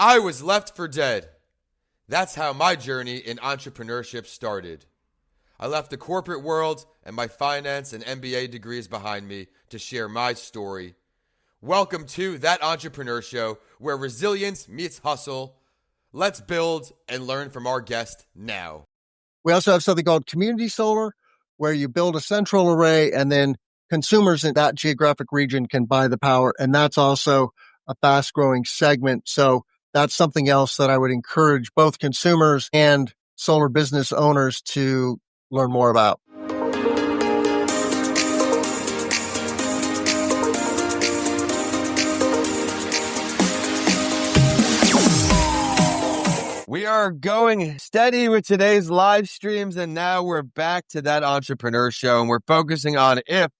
I was left for dead. That's how my journey in entrepreneurship started. I left the corporate world and my finance and MBA degrees behind me to share my story. Welcome to That Entrepreneur Show, where resilience meets hustle. Let's build and learn from our guest now. We also have something called community solar, where you build a central array and then consumers in that geographic region can buy the power. And that's also a fast growing segment. So that's something else that I would encourage both consumers and solar business owners to learn more about. We are going steady with today's live streams, and now we're back to That Entrepreneur Show, and we're focusing on if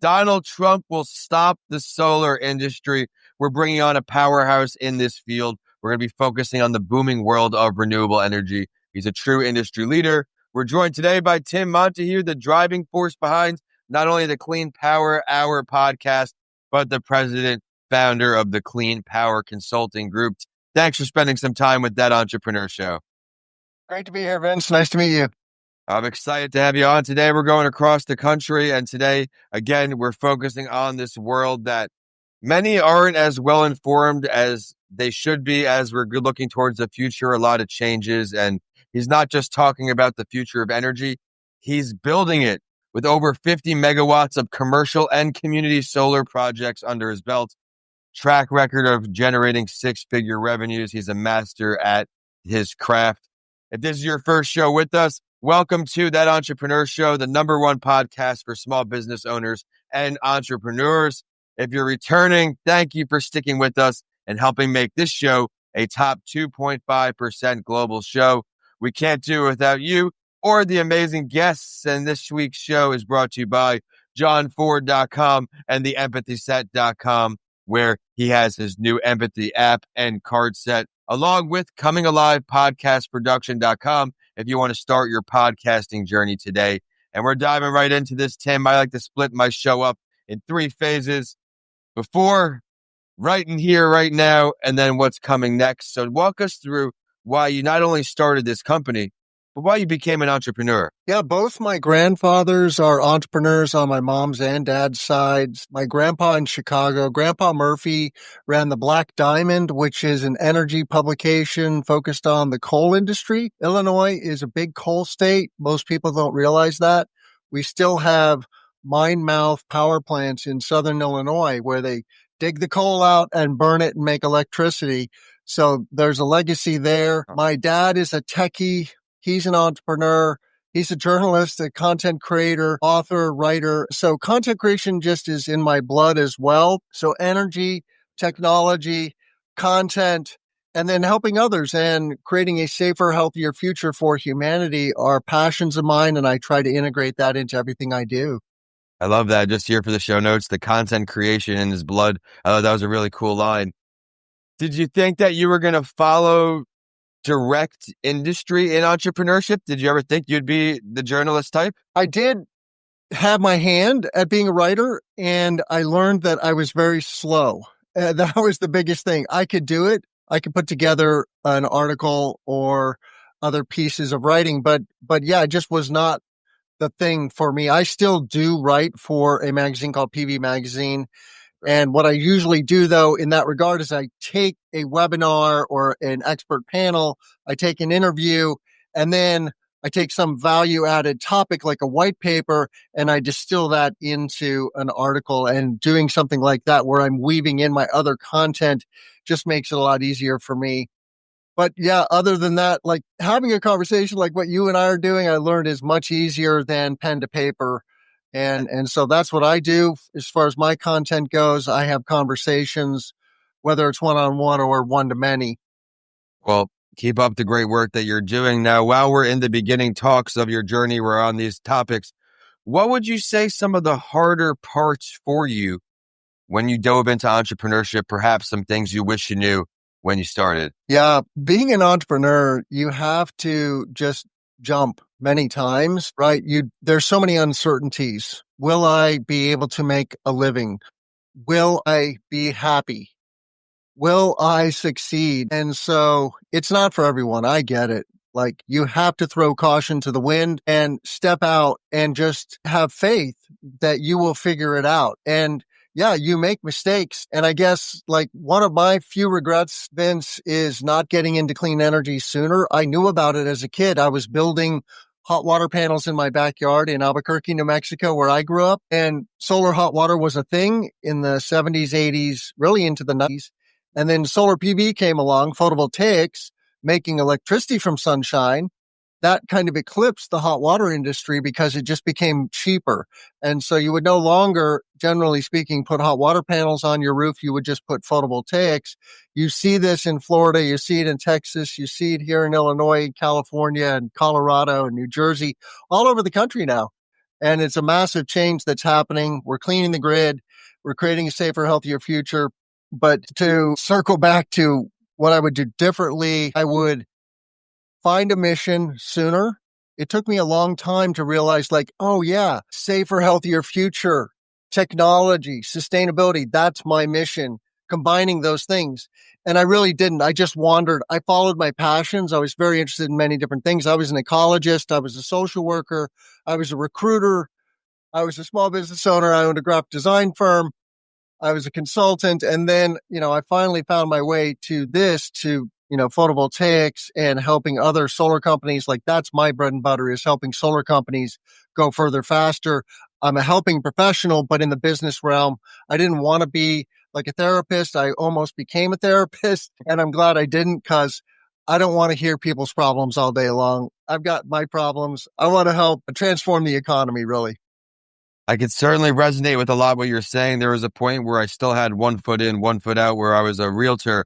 Donald Trump will stop the solar industry. We're bringing on a powerhouse in this field. We're going to be focusing on the booming world of renewable energy. He's a true industry leader. We're joined today by Tim Montague, the driving force behind not only the Clean Power Hour podcast, but the president, founder of the Clean Power Consulting Group. Thanks for spending some time with That Entrepreneur Show. Great to be here, Vince. Nice to meet you. I'm excited to have you on. Today, we're going across the country. And today, again, we're focusing on this world that many aren't as well informed as they should be as we're looking towards the future. A lot of changes. And he's not just talking about the future of energy. He's building it with over 50 megawatts of commercial and community solar projects under his belt. Track record of generating six-figure revenues. He's a master at his craft. If this is your first show with us, welcome to That Entrepreneur Show, the #1 podcast for small business owners and entrepreneurs. If you're returning, thank you for sticking with us and helping make this show a top 2.5% global show. We can't do it without you or the amazing guests. And this week's show is brought to you by johnford.com and theempathyset.com, where he has his new empathy app and card set, along with Coming Alive podcastproduction.com if you want to start your podcasting journey today. And we're diving right into this, Tim. I like to split my show up in 3 phases: before, right in here, right now, and then what's coming next. So walk us through why you not only started this company, but why you became an entrepreneur. Yeah, both my grandfathers are entrepreneurs on my mom's and dad's sides. My grandpa in Chicago, Grandpa Murphy, ran the Black Diamond, which is an energy publication focused on the coal industry. Illinois is a big coal state. Most people don't realize that. We still have mine mouth power plants in southern Illinois where they dig the coal out and burn it and make electricity. So there's a legacy there. My dad is a techie. He's an entrepreneur. He's a journalist, a content creator, author, writer. So content creation just is in my blood as well. So energy, technology, content, and then helping others and creating a safer, healthier future for humanity are passions of mine. And I try to integrate that into everything I do. I love that. Just here for the show notes, the content creation in his blood. I thought that was a really cool line. Did you think that you were going to follow direct industry in entrepreneurship? Did you ever think you'd be the journalist type? I did have my hand at being a writer, and I learned that I was very slow. That was the biggest thing. I could do it. I could put together an article or other pieces of writing, but yeah, it just was not the thing for me. I still do write for a magazine called PV Magazine. And what I usually do, though, in that regard is I take a webinar or an expert panel, I take an interview, and then I take some value added topic like a white paper, and I distill that into an article. And doing something like that where I'm weaving in my other content just makes it a lot easier for me. But yeah, other than that, like having a conversation like what you and I are doing, I learned is much easier than pen to paper. And so that's what I do as far as my content goes. I have conversations, whether it's one-on-one or one-to-many. Well, keep up the great work that you're doing. Now, while we're in the beginning talks of your journey, we're on these topics. What would you say some of the harder parts for you when you dove into entrepreneurship, perhaps some things you wish you knew when you started? Yeah, being an entrepreneur, you have to just jump many times, right? There's so many uncertainties. Will I be able to make a living? Will I be happy? Will I succeed? And so it's not for everyone. I get it. Like you have to throw caution to the wind and step out and just have faith that you will figure it out. And yeah, you make mistakes. And I guess like one of my few regrets, Vince, is not getting into clean energy sooner. I knew about it as a kid. I was building hot water panels in my backyard in Albuquerque, New Mexico, where I grew up. And solar hot water was a thing in the 70s, 80s, really into the 90s. And then solar PV came along, photovoltaics, making electricity from sunshine. That kind of eclipsed the hot water industry because it just became cheaper. And so you would no longer, generally speaking, put hot water panels on your roof. You would just put photovoltaics. You see this in Florida. You see it in Texas. You see it here in Illinois, California, and Colorado and New Jersey, all over the country now. And it's a massive change that's happening. We're cleaning the grid. We're creating a safer, healthier future. But to circle back to what I would do differently, I would find a mission sooner. It took me a long time to realize, like, oh, yeah, safer, healthier future, technology, sustainability. That's my mission, combining those things. And I really didn't. I just wandered. I followed my passions. I was very interested in many different things. I was an ecologist. I was a social worker. I was a recruiter. I was a small business owner. I owned a graphic design firm. I was a consultant. And then, I finally found my way to photovoltaics and helping other solar companies. Like that's my bread and butter, is helping solar companies go further, faster. I'm a helping professional, but in the business realm, I didn't want to be like a therapist. I almost became a therapist, and I'm glad I didn't, because I don't want to hear people's problems all day long. I've got my problems. I want to help transform the economy, really. I could certainly resonate with a lot of what you're saying. There was a point where I still had one foot in, one foot out, where I was a realtor,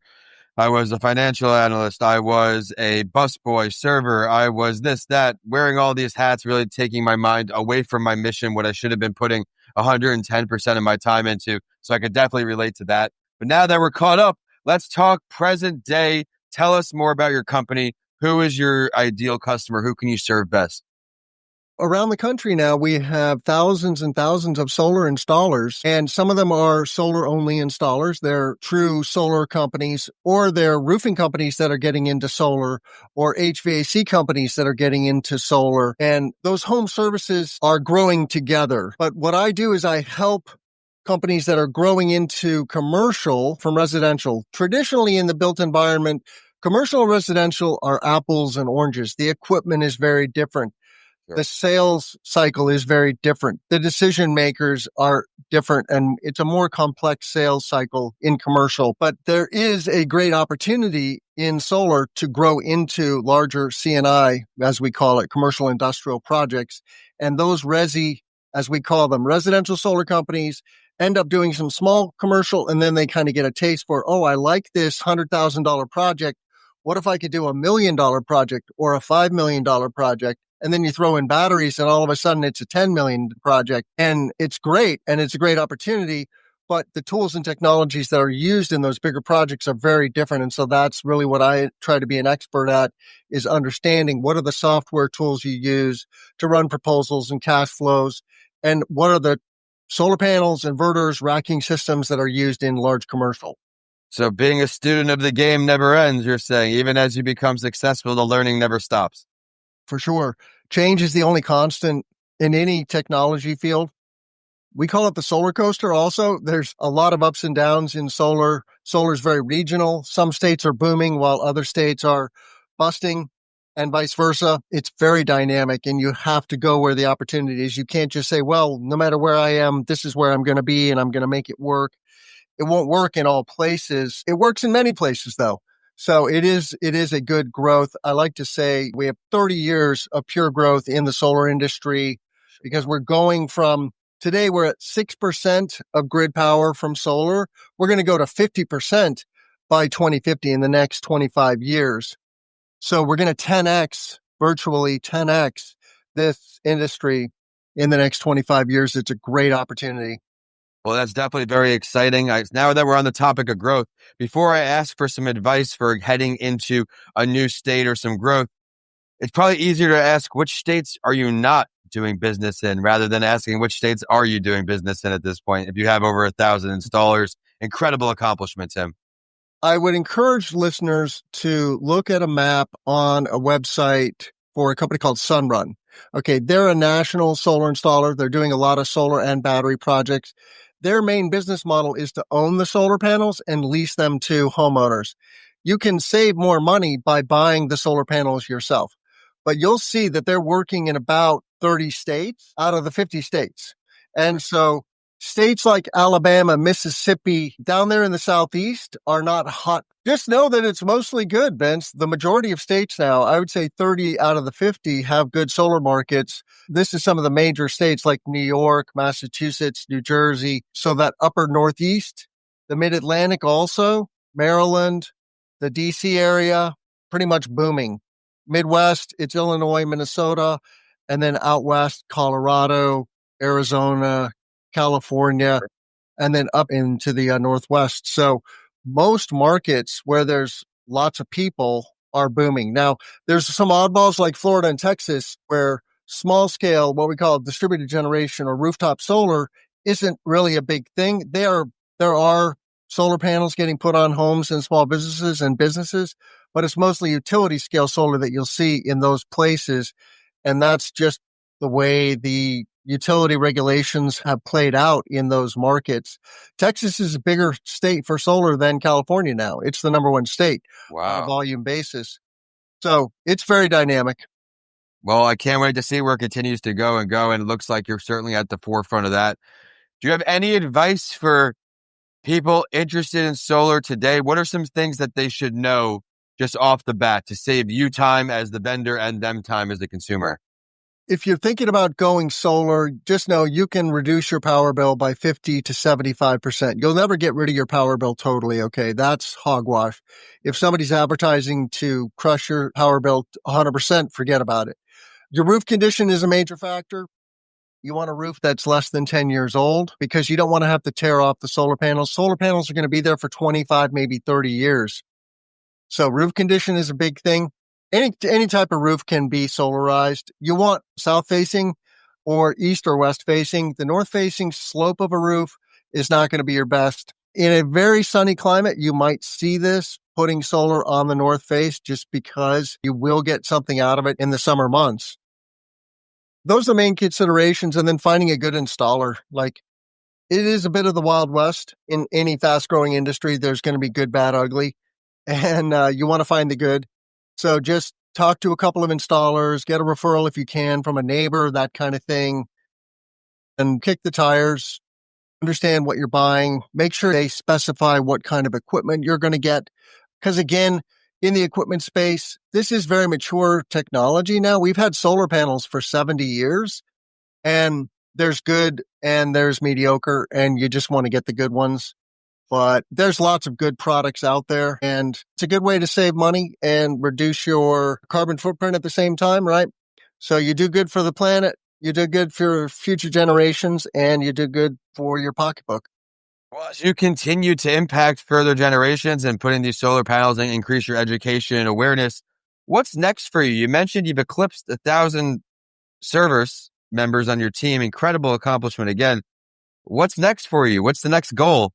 I was a financial analyst, I was a busboy, server, I was this, that, wearing all these hats, really taking my mind away from my mission, what I should have been putting 110% of my time into. So I could definitely relate to that. But now that we're caught up, let's talk present day. Tell us more about your company. Who is your ideal customer? Who can you serve best? Around the country now, we have thousands and thousands of solar installers, and some of them are solar only installers. They're true solar companies, or they're roofing companies that are getting into solar, or HVAC companies that are getting into solar. And those home services are growing together. But what I do is I help companies that are growing into commercial from residential. Traditionally in the built environment, commercial and residential are apples and oranges. The equipment is very different. Sure. The sales cycle is very different. The decision makers are different, and it's a more complex sales cycle in commercial. But there is a great opportunity in solar to grow into larger CNI, as we call it, commercial industrial projects. And those as we call them, residential solar companies, end up doing some small commercial, and then they kind of get a taste for, oh, I like this $100,000 project. What if I could do $1 million project or a $5 million project? And then you throw in batteries, and all of a sudden it's a 10 million project, and it's great. And it's a great opportunity, but the tools and technologies that are used in those bigger projects are very different. And so that's really what I try to be an expert at, is understanding what are the software tools you use to run proposals and cash flows, and what are the solar panels, inverters, racking systems that are used in large commercial. So being a student of the game never ends, you're saying. Even as you become successful, the learning never stops. For sure. Change is the only constant in any technology field. We call it the solar coaster also. There's a lot of ups and downs in solar. Solar is very regional. Some states are booming while other states are busting, and vice versa. It's very dynamic, and you have to go where the opportunity is. You can't just say, well, no matter where I am, this is where I'm going to be and I'm going to make it work. It won't work in all places. It works in many places though. So it is a good growth. I like to say we have 30 years of pure growth in the solar industry, because we're going from, today we're at 6% of grid power from solar. We're going to go to 50% by 2050 in the next 25 years. So we're going to 10x, virtually 10x this industry in the next 25 years. It's a great opportunity. Well, that's definitely very exciting. Now that we're on the topic of growth, before I ask for some advice for heading into a new state or some growth, it's probably easier to ask, which states are you not doing business in, rather than asking which states are you doing business in at this point, if you have over 1,000 installers. Incredible accomplishment, Tim. I would encourage listeners to look at a map on a website for a company called Sunrun. Okay, they're a national solar installer. They're doing a lot of solar and battery projects. Their main business model is to own the solar panels and lease them to homeowners. You can save more money by buying the solar panels yourself, but you'll see that they're working in about 30 states out of the 50 states. And so states like Alabama, Mississippi, down there in the Southeast are not hot. Just know that it's mostly good, Vince. The majority of states now, I would say 30 out of the 50 have good solar markets. This is some of the major states like New York, Massachusetts, New Jersey. So that upper Northeast, the Mid-Atlantic also, Maryland, the DC area, pretty much booming. Midwest, it's Illinois, Minnesota, and then out west, Colorado, Arizona, California, and then up into the Northwest. So most markets where there's lots of people are booming. Now, there's some oddballs like Florida and Texas where small scale, what we call distributed generation or rooftop solar isn't really a big thing. There are solar panels getting put on homes and small businesses, but it's mostly utility scale solar that you'll see in those places. And that's just the way the utility regulations have played out in those markets. Texas is a bigger state for solar than California now. It's the number one state on a Wow. volume basis. So it's very dynamic. Well, I can't wait to see where it continues to go and go. And it looks like you're certainly at the forefront of that. Do you have any advice for people interested in solar today? What are some things that they should know just off the bat to save you time as the vendor and them time as the consumer? If you're thinking about going solar, just know you can reduce your power bill by 50 to 75%. You'll never get rid of your power bill totally. Okay. That's hogwash. If somebody's advertising to crush your power bill 100%, forget about it. Your roof condition is a major factor. You want a roof that's less than 10 years old because you don't want to have to tear off the solar panels. Solar panels are going to be there for 25, maybe 30 years. So roof condition is a big thing. Any type of roof can be solarized. You want south facing or east or west facing. The north facing slope of a roof is not going to be your best. In a very sunny climate, you might see this putting solar on the north face just because you will get something out of it in the summer months. Those are the main considerations. And then finding a good installer. Like, it is a bit of the Wild West in any fast growing industry. There's going to be good, bad, ugly, and you want to find the good. So just talk to a couple of installers, get a referral if you can from a neighbor, that kind of thing, and kick the tires, understand what you're buying, make sure they specify what kind of equipment you're going to get. Because again, in the equipment space, this is very mature technology now. We've had solar panels for 70 years, and there's good and there's mediocre, and you just want to get the good ones. But there's lots of good products out there, and it's a good way to save money and reduce your carbon footprint at the same time, right? So you do good for the planet, you do good for future generations, and you do good for your pocketbook. Well, as you continue to impact further generations and put in these solar panels and increase your education and awareness, what's next for you? You mentioned you've eclipsed 1,000 service members on your team. Incredible accomplishment again. What's next for you? What's the next goal?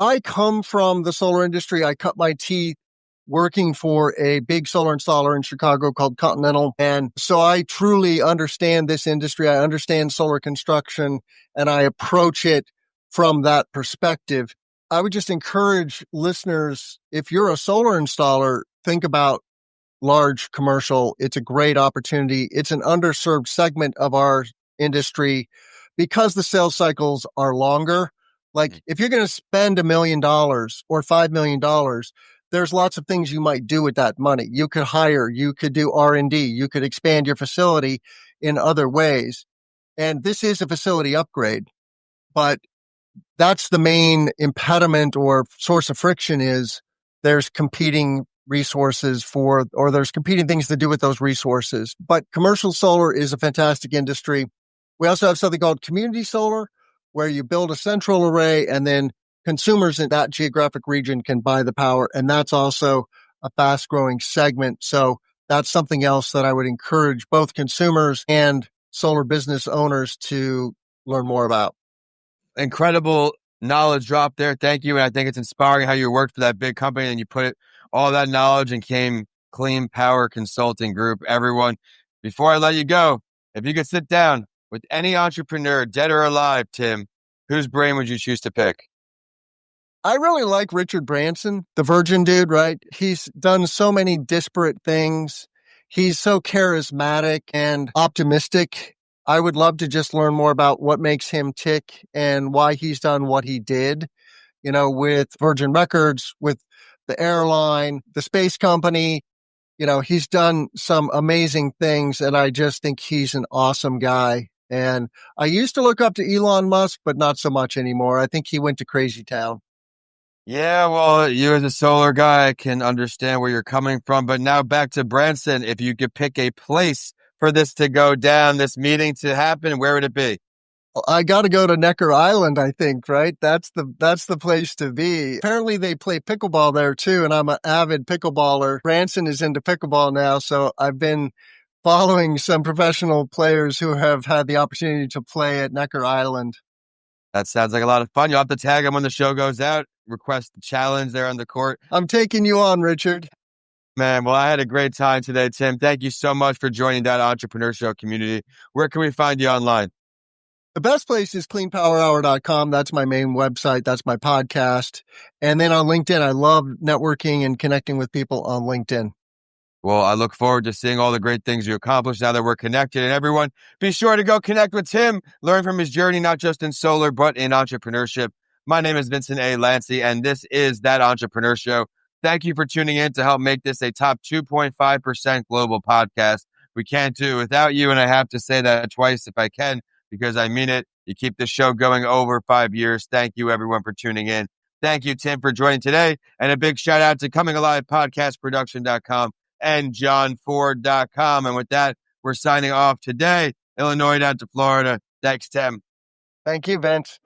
I come from the solar industry. I cut my teeth working for a big solar installer in Chicago called Continental. And so I truly understand this industry. I understand solar construction, and I approach it from that perspective. I would just encourage listeners, if you're a solar installer, think about large commercial. It's a great opportunity. It's an underserved segment of our industry because the sales cycles are longer. Like, if you're going to spend $1 million or $5 million, there's lots of things you might do with that money. You could hire, you could do R&D, you could expand your facility in other ways. And this is a facility upgrade, but that's the main impediment or source of friction is there's competing resources or there's competing things to do with those resources. But commercial solar is a fantastic industry. We also have something called community solar, where you build a central array and then consumers in that geographic region can buy the power. And that's also a fast growing segment. So that's something else that I would encourage both consumers and solar business owners to learn more about. Incredible knowledge drop there. Thank you. And I think it's inspiring how you worked for that big company and you put all that knowledge and came Clean Power Consulting Group. Everyone, before I let you go, if you could sit down with any entrepreneur, dead or alive, Tim, whose brain would you choose to pick? I really like Richard Branson, the Virgin dude, right? He's done so many disparate things. He's so charismatic and optimistic. I would love to just learn more about what makes him tick and why he's done what he did, with Virgin Records, with the airline, the space company. He's done some amazing things, and I just think he's an awesome guy. And I used to look up to Elon Musk, but not so much anymore. I think he went to crazy town. Yeah, well, you as a solar guy can understand where you're coming from. But now back to Branson. If you could pick a place for this to go down, this meeting to happen, where would it be? I got to go to Necker Island, I think, right? That's the place to be. Apparently they play pickleball there too, and I'm an avid pickleballer. Branson is into pickleball now, so I've been following some professional players who have had the opportunity to play at Necker Island. That sounds like a lot of fun. You'll have to tag him when the show goes out. Request the challenge there on the court. I'm taking you on, Richard. Man, well, I had a great time today, Tim. Thank you so much for joining that Entrepreneur Show community. Where can we find you online? The best place is cleanpowerhour.com. That's my main website. That's my podcast. And then on LinkedIn, I love networking and connecting with people on LinkedIn. Well, I look forward to seeing all the great things you accomplished now that we're connected. And everyone, be sure to go connect with Tim, learn from his journey, not just in solar, but in entrepreneurship. My name is Vincent A. Lancey, and this is That Entrepreneur Show. Thank you for tuning in to help make this a top 2.5% global podcast. We can't do it without you, and I have to say that twice if I can, because I mean it. You keep the show going over 5 years. Thank you, everyone, for tuning in. Thank you, Tim, for joining today. And a big shout out to ComingAlivePodcastProduction.com and JohnFord.com. And with that, we're signing off today. Illinois down to Florida. Thanks, Tim. Thank you, Vince.